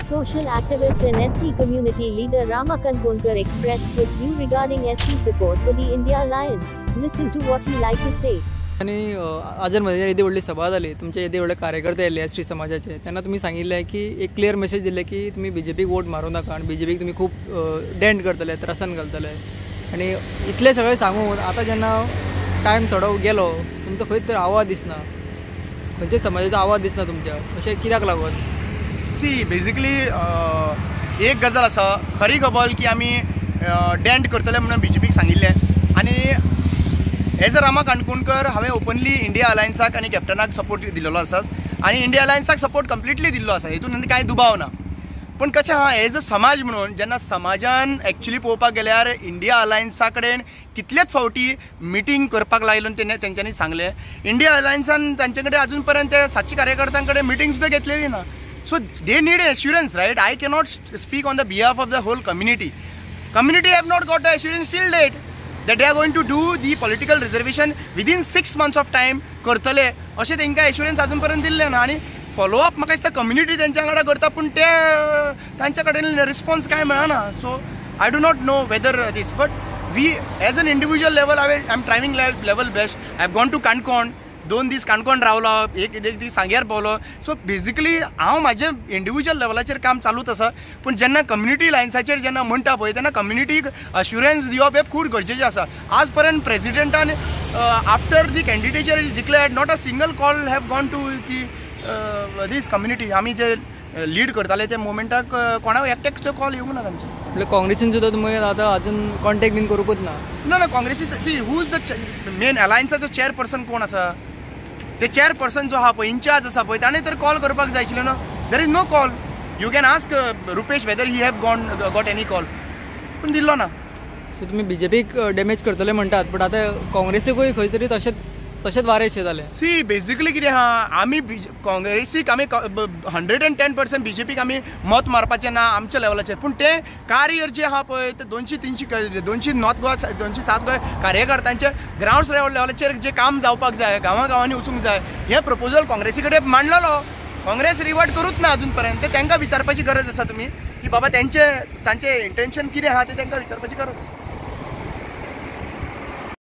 social activist and ST community leader Rama Kankonkar expressed his view regarding ST support for the India Alliance. Listen to what he like to say. आणि आज म्हज्या येदी व्हडली सभा जाली, तुमचे येदी व्हडले कार्यकर्ते येयले एसटी समाजाचे. त्यांना तुम्ही सांगितले की एक क्लियर मेसेज दिले की तुम्ही बीजेपीक वोट मारू नका आणि बीजेपीक तुम्ही खूप डेंट करतले, त्रासान घालतले. आणि इतले सगळे सांगून आता जेन्ना टायम थोडो गेलो, तुमचो खंयच तर आवाज दिसना, खंयच्याच समाजाचो आवाज दिसना तुमच्या. अशें कित्याक लागून? सी बेसिकली एक गजाल आसा, खरी खबर की आमी डेंट करतले म्हणून बीजेपीक सांगिल्लें. आनी एज अ रामा काणकोणकर हांवें ओपनली इंडिया अलायन्साक आनी कॅप्टनाक सपोर्ट दिल्लो आसा आनी इंडिया अलायन्साक सपोर्ट कंप्लिटली दिल्लो आसा, हेतून कांय दुबाव ना. पूण कशें आहा, एज अ समाज म्हणून जेन्ना समाजान एक्चुली पळोवपाक गेल्यार इंडिया अलायन्सा कडेन कितलेच फावटी मिटींग करपाक लायलो तेंच्यांनी सांगलें. इंडिया अलायन्सान तांचे कडेन अजून पर्यंत 700 कार्यकर्त्यां कडेन मिटींग सुद्दां घेतलेली ना. So they need assurance, right? I cannot speak on the behalf of the whole community. Community have not got the assurance till date that they are going to do the political reservation within 6 months of time करतले अशें तेंकां assurance अजून पर्यंत दिल्लें ना. आनी follow up म्हाका दिसता कम्युनिटी तेंच्या वांगडा करता, पूण ते तांच्या कडेन रिस्पॉन्स कांय मेळना. So I do not know whether this, but we as an individual level I am trying level best. I have gone to Canacona, 2 दीस काणकोण रावलो, एक दीस सांग्यार पावलो. सो बेसिकली हांव म्हाजें इंडिविज्युअल लेवलाचेर काम चालूच आसा. पूण जेन्ना कम्युनिटी लायन्साचेर जेन्ना म्हणटा पळय तेन्ना कम्युनिटीक अश्युरन्स दिवप हे खूब गरजेचें आसा. आज पर्यंत प्रेसिडेंटान after the candidature is declared not a single call have gone to the this community. आमी जे लीड करताले ते मोमेंटाक कोणाक एकट्याक कॉल येवंक ना तांचे. म्हणजे काँग्रेसीन सुद्दां तुमी आतां अजून कॉन्टॅक्ट बीन करूंकूच ना? ना काँग्रेसीचो see who is the main अलायन्साचो चेअरपर्सन कोण आसा? ते चेअरपर्सन जो आहा पळय, इन्चार्ज आसा पळय, ताणें तर कॉल करपाक जाय आशिल्लो न्हू. There is no call. You can ask Rupesh whether he have got any call, पूण दिल्लो ना. सो तुमी बीजेपीक डॅमेज करतले म्हणटात, बट आतां काँग्रेसीकूय खंय तरी तशेंच वारेशें जालें. सी बेसिकली कितें आहा, आमी काँग्रेसीक आमी 110% बीजेपीक आमी मत मारपाचें ना आमच्या लेवलाचेर. पूण तें कार्य जे आहा पळय ते 200-300 नॉर्थ गोवा 207 गोंय कार्यकर्त्यांचे ग्राउंड लेवलाचेर जे काम जावपाक जाय, गांवांनी वचूंक जाय, हें प्रपोजल काँग्रेसी कडेन मांडलेलो. काँग्रेस रिवर्ट करूच ना अजून पर्यंत. ते तांकां विचारपाची गरज आसा तुमी की बाबा तांचे इंटेन्शन कितें आहा ते तांकां विचारपाची गरज आसा.